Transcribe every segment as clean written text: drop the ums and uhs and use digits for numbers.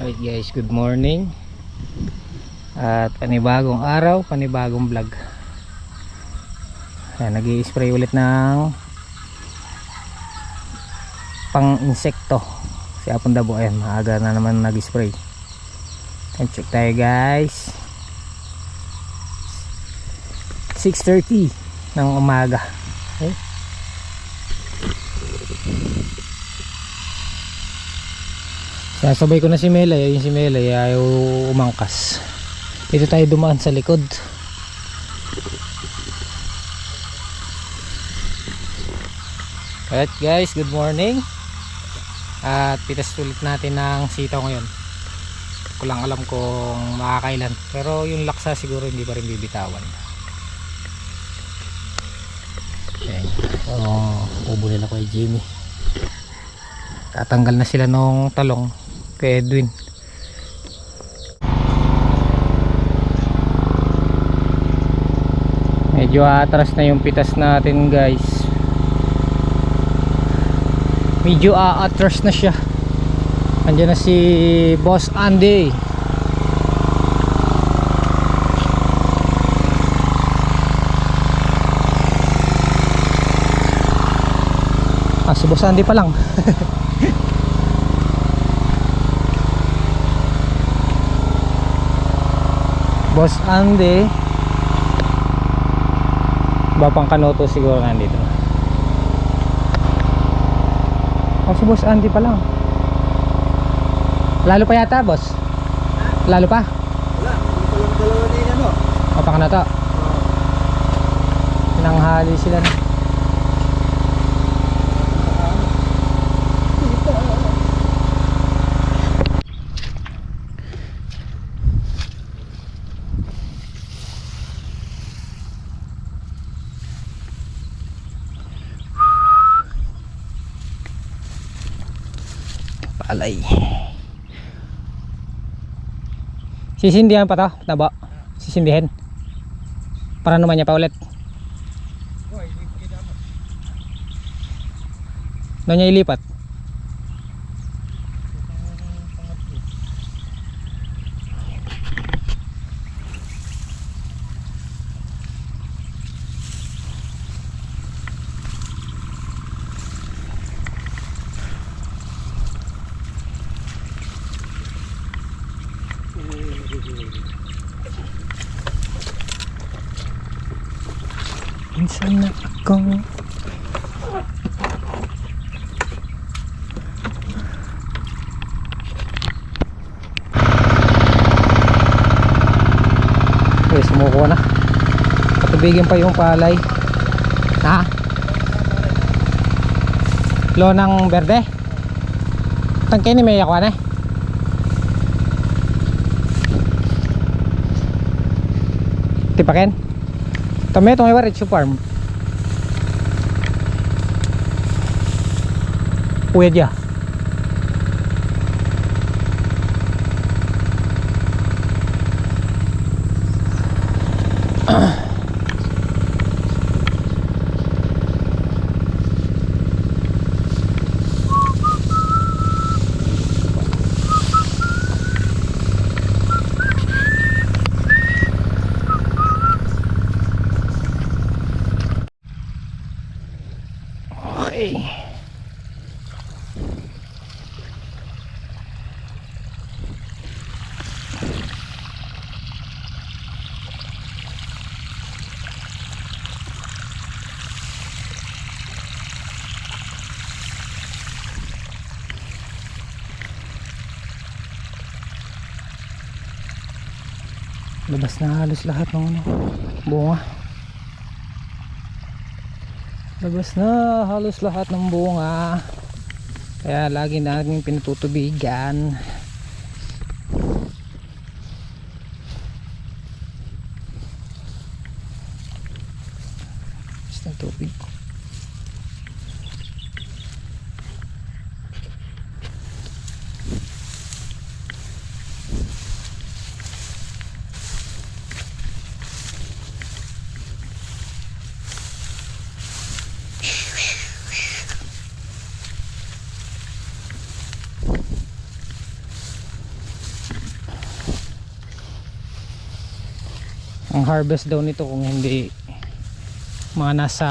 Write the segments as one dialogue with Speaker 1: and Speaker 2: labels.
Speaker 1: Alright guys, good morning. At panibagong araw, panibagong vlog. Ayan, nag-i-spray ulit ng pang insekto si Apon Dabo. Ayan, maaga na naman nag-spray. Time check tayo guys, 6:30 ng umaga. Okay. Sasabay ko na si Melay. Yung si Melay ayaw umangkas. Dito tayo dumaan sa likod. Alright guys, good morning. At pitas ulit natin ng sitaw ngayon. Ko lang alam kung makakailan, pero yung laksa siguro hindi pa rin bibitawan. Ayan. Ubulin ako kay Jimmy. Tatanggal na sila nung talong kay Edwin. Medyo atras na yung pitas natin guys. Medyo atras na siya. Andiyan na si Boss Andy. Si Boss Andy pa lang. Boss Andy, Bapang Kanoto siguro nandito. Si Boss Andy pa lang. Lalo pa yata boss? Lalo pa?
Speaker 2: Wala, hindi pa lang dalawa na yun ano.
Speaker 1: Bapang Kanoto. Pinanghali sila na. Alay. Sisindihan pa to, taba. Sisindihan. Para naman niya pa ulit. Ano niya ilipat? Minsan na ako sumuko na. Patubigin pa yung palay. Ha? Lonang berde? Tangkay ni may yakwan eh. Tipakin? Tama itong iwarit sa farm. Pwede ya. Okay. Labas na halos lahat ng bunga. Labas na halos lahat ng bunga. Kaya lagi natin pinututubigan. Basta tubig. Ang harvest daw nito kung hindi mga nasa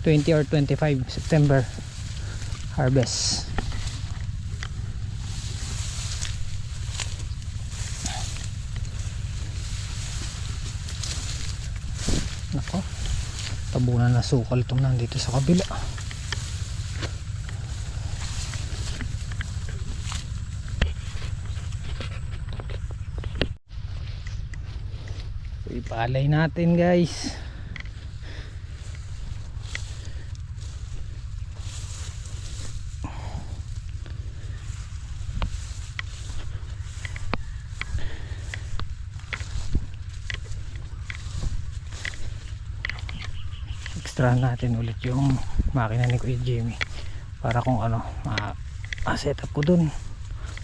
Speaker 1: 20 or 25 September harvest. Nako, tabunan na sukal itong nandito sa kabila. Ipalay natin guys. Extra natin ulit yung makina ni Kuya Jimmy para kung ano set up ko dun,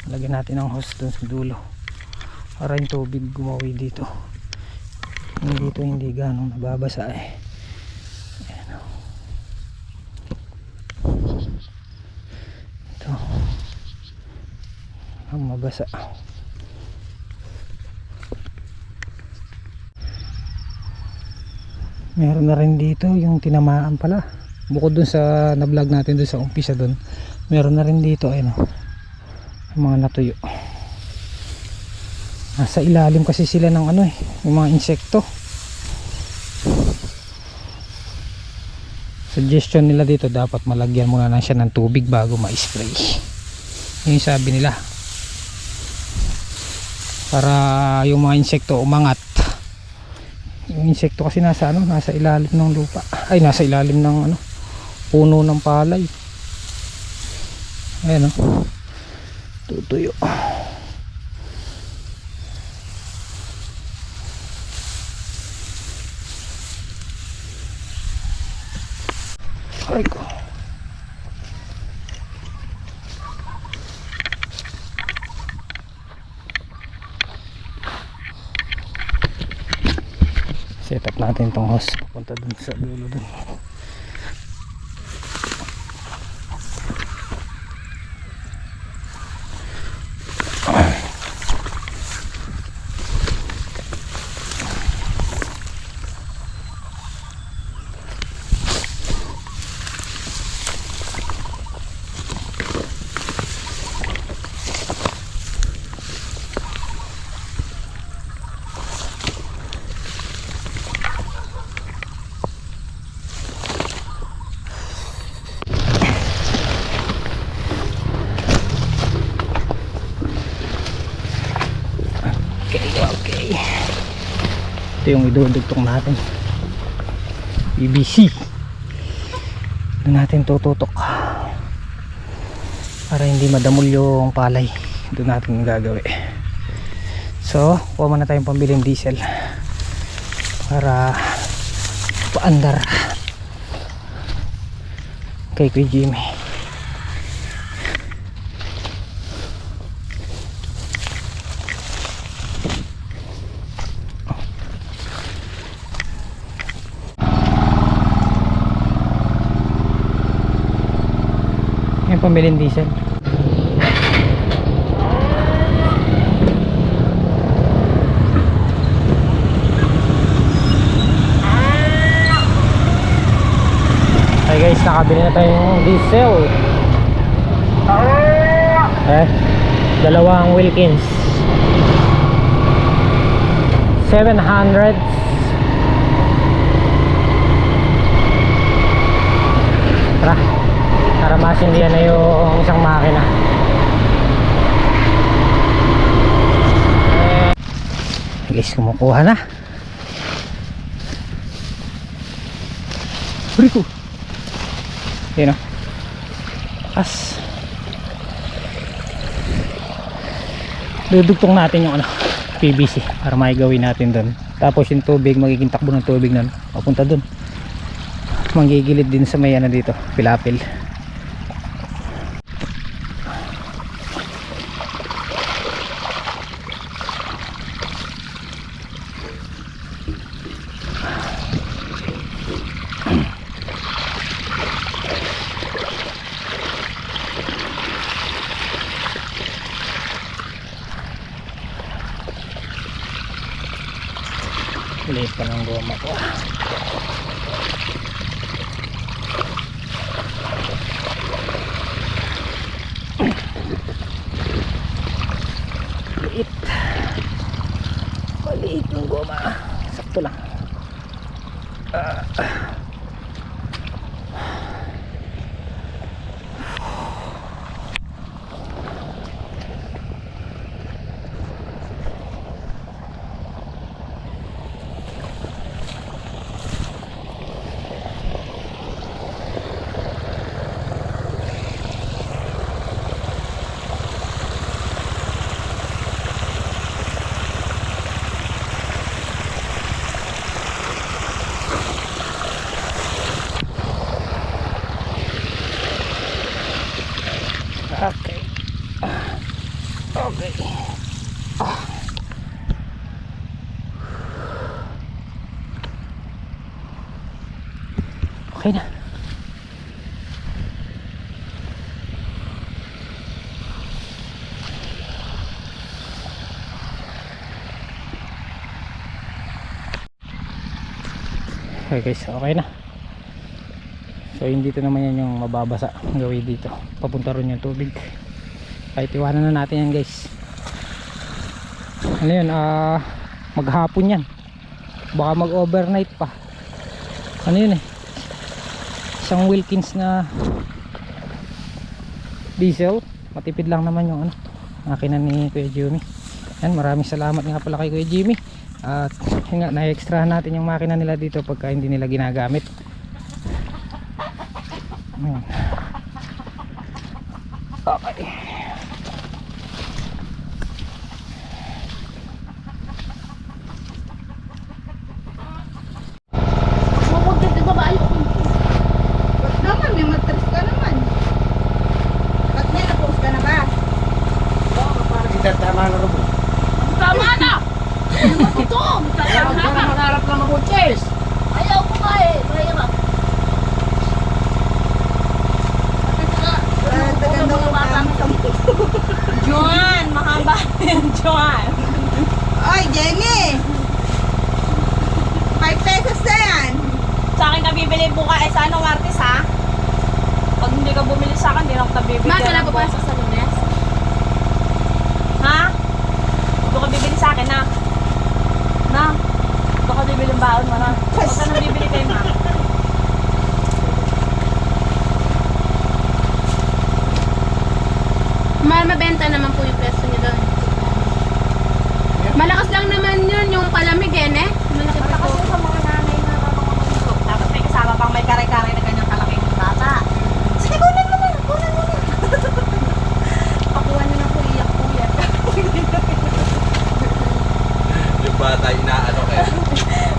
Speaker 1: lagyan natin ang hose dun sa dulo para yung tubig gumawi dito. Dito hindi ganong nababasa eh. Ayan, ito ang mabasa. Meron na rin dito yung tinamaan pala, bukod dun sa na-vlog natin dun sa umpisa dun, meron na rin dito ayun, yung mga natuyo. Nasa ilalim kasi sila ng ano eh, yung mga insekto. Suggestion nila dito, dapat malagyan muna lang siya ng tubig bago ma-spray. Yun yung sabi nila, para yung mga insekto umangat. Yung insekto kasi nasa ano, nasa ilalim ng lupa, ay nasa ilalim ng ano, puno ng palay. Ayan o, tutuyo. Aray ko. Set up natin tong hose papunta dun sa dulo dun. Okay. Ito yung idudugtong natin. PVC. Doon natin tututok para hindi madamol yung palay. Doon natin gagawin. So, kuha muna tayong pambiling diesel para paandar kay Kuya Jimmy. Yung pambiling diesel. Hey guys, nakabili na tayong diesel. Dalawang Wilkins 700. Tara, para masindihan na yung isang makina. Guys, kumukuha na. Rico. Yun o. As dudugtong natin yung ano, PVC para may gawin natin doon. Tapos yung tubig, magiging takbo ng tubig nun papunta doon. Manggigilid din sa may ano dito, pilapil. Liit pa ng goma ko. Liit. Maliit ng goma. Sakto lang. Okay. Okay. Okay na. Okay guys, okay na. So hindi dito naman yan yung mababasa ang gawin dito. Papunta rin yung tubig. Kahit iwanan na natin yan guys. Ano yun, maghapon yan. Baka mag overnight pa. Ano yun eh, isang Wilkins na diesel. Matipid lang naman yung ano, makina ni Kuya Jimmy. Yan, maraming salamat nga pala kay Kuya Jimmy. At yun nga, na-extra natin yung makina nila dito pagka hindi nila ginagamit. Okay.
Speaker 3: Ba't naman? May matris ka naman. Ba't may na-post ka na ba?
Speaker 2: Tama na rin.
Speaker 4: Tama na! Ito!
Speaker 2: Mangarap lang ako, Chase.
Speaker 4: Ayaw ko nga eh. Mahirap.
Speaker 3: Ganda ng batang
Speaker 4: Joan! Mahaba yan, Joan.
Speaker 3: Oy, Jenny! 5 pesos na yan.
Speaker 4: Sa akin ka bibili buka sa anong artist ha? Pag hindi ka bumili sa akin, hindi na ako nabibili.
Speaker 5: Wala pa pasok sa Lunes?
Speaker 4: Ha? Ito ka bibili sa akin ha? Na? Ito ka bibili ng baon mo na? Huwag ka nang bibili kayo ma.
Speaker 5: Mabenta naman po yung peso niya doon. Malakas lang naman yun, yung palamig eh, ne? Malaki pa po.
Speaker 4: Kasi sa mga nanay na namamulog, dapat may kasama pang may kare-kare na kanyang kalaking bata. Sige, kunan mo na! Kunan mo na! Pakuha niyo na po, iyak-uyak.
Speaker 2: Yung bata, inaano kayo.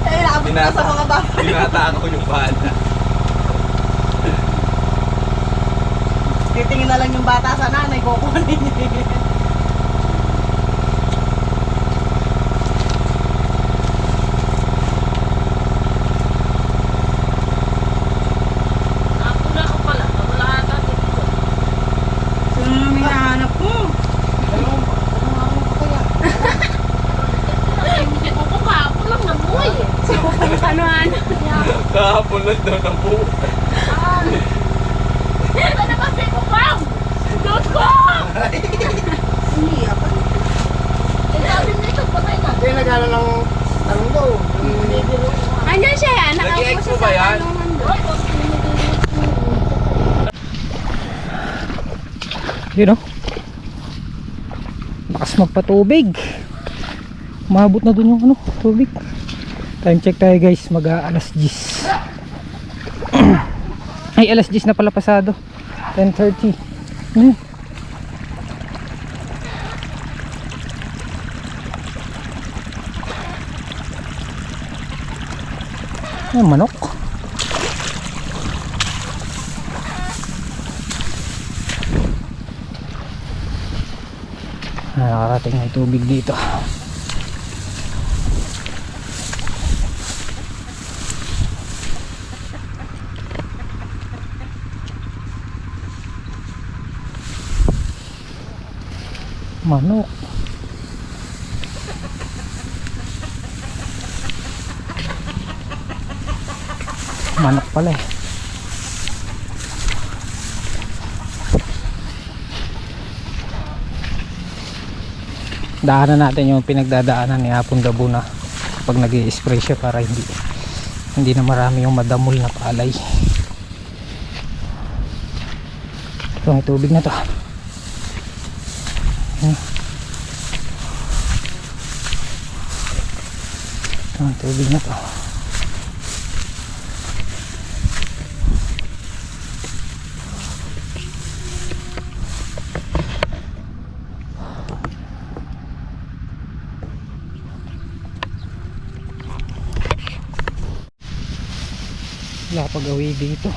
Speaker 3: Eh, nakabot na sa mga bata.
Speaker 2: Tinataan ko yung bata.
Speaker 3: Titingin na lang yung bata sa nanay, kukunin niya.
Speaker 4: Nakapula ko pala. Wala ata dito.
Speaker 3: Sino naman may nahanap mo?
Speaker 4: Ako kahapon lang nabuhay eh.
Speaker 5: Ano?
Speaker 2: Kahapon lang daw na po.
Speaker 4: Ito na kasi ko pang! Diyos ko!
Speaker 3: Umiyak ka.
Speaker 4: Eh, sabi nito, patay na.
Speaker 2: Hindi, nagano ng tanong daw.
Speaker 5: Andyan siya yan, nakaupo
Speaker 2: Nag-i-expo
Speaker 5: siya
Speaker 2: ba
Speaker 5: sa
Speaker 2: yan?
Speaker 5: tanungan doon.
Speaker 4: Ay, kung
Speaker 1: You know, lakas magpatubig. Maabot na dun yung ano, tubig. Time check tayo guys, alas 10. Ay, alas 10 na pala pasado. 10:30. Ay, manok. Nakarating ang tubig dito. Manok. Manok pala eh. Daanan natin yung pinagdadaanan ni Hapon Dabuna pag nag-i-spray siya para hindi na marami yung madamol na palay. Ito may tubig na to. Ito may tubig na to. Wala pag-awi dito.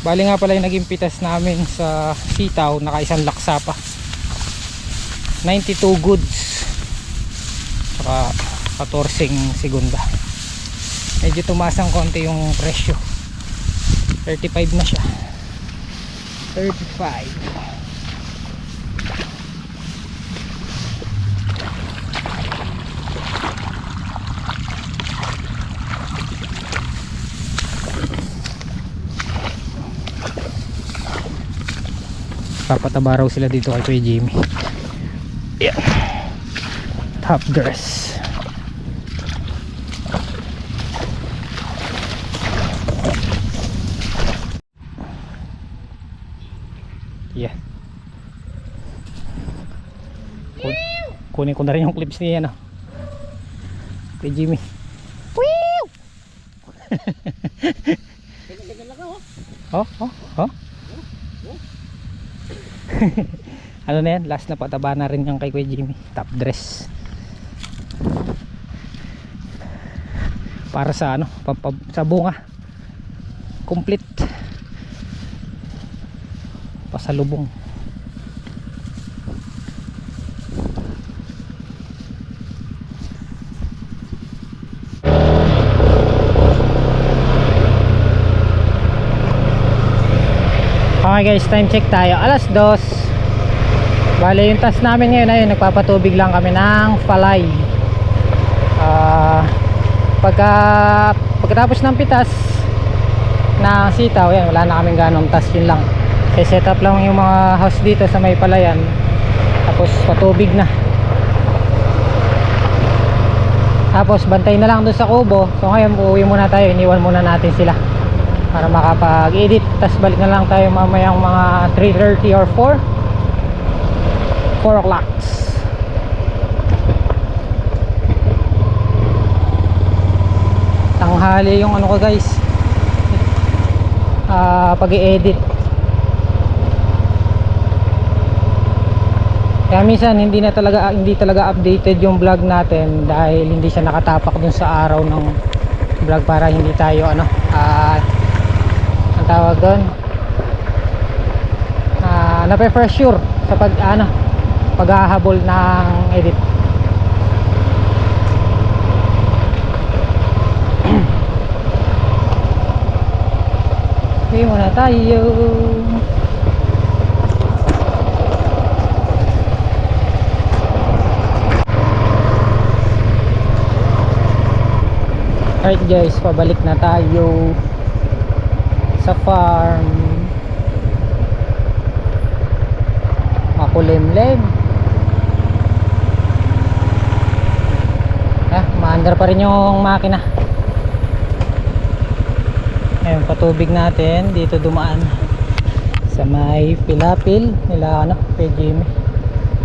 Speaker 1: Bali nga pala yung naging pitas namin sa sitaw, naka-isang laksa pa. 92 goods saka 14 segunda. Medyo tumaas ang konti yung presyo. 35 na siya. 35. Papataba raw sila dito kay Kuya Jimmy. Yan. Top dress. Yeah. Kunin ko na rin yung clips niya, no? Kuya Jimmy. Wiiw! Oh. Ano na yan, last na pataba na rin yung kay Kuya Jimmy. Top dress para sa ano, sa bunga complete pasalubong. Okay guys, time check tayo. Alas 2. Bale yung task namin ngayon ayun, nagpapatubig lang kami ng palay. Pagkatapos ng pitas na sitaw, yan, wala na kaming ganong task, yun lang. Set up lang yung mga house dito sa may palayan. Tapos patubig na. Tapos bantay na lang doon sa kubo. So ngayon uuwi muna tayo, iniwan muna natin sila para makapag-edit. Tapos balik na lang tayo mamayang mga 3:30 or 4 o'clock. Tanghali yung ano ko guys, pag-i-edit. Kaya minsan hindi talaga updated yung vlog natin dahil hindi siya nakatapak dun sa araw ng vlog para hindi tayo ang tawag doon, nape-pressure sa paghahabol ng edit. Okay, muna tayo. Alright guys, pabalik na tayo sa farm. Makulimlim. Maandar pa rin yung makina. Ayun, patubig natin dito dumaan sa may pilapil nila kay Jimmy.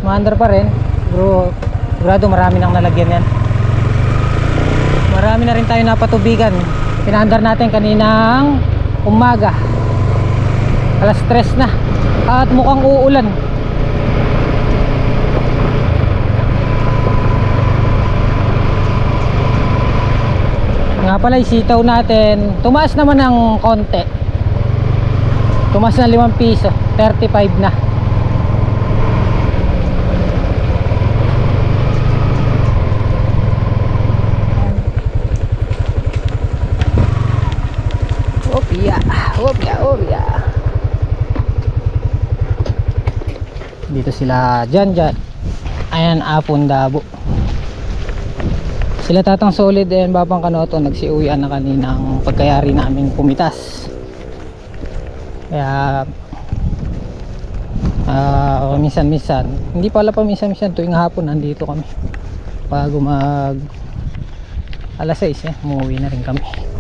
Speaker 1: Maandar pa rin, bro. Sigurado marami nang nalagyan yan. Marami na rin tayo napatubigan. Pinaandar natin kaninang umaga. Alas 3 na at mukhang uulan. Nga pala yung sitaw natin tumaas naman ng konti. Tumaas na 5 piso, 35 na. Opya. Dito sila dyan. Ayan, Hapon Dabo. Sila Tatang Solid and Babang Kanoto nagsiuwian na kanina ang pagkayari naming pumitas. Kaya minsan-minsan, hindi pala pa minsan-minsan, tuwing hapon nandito kami bago mag alas 6 umuwi na rin kami.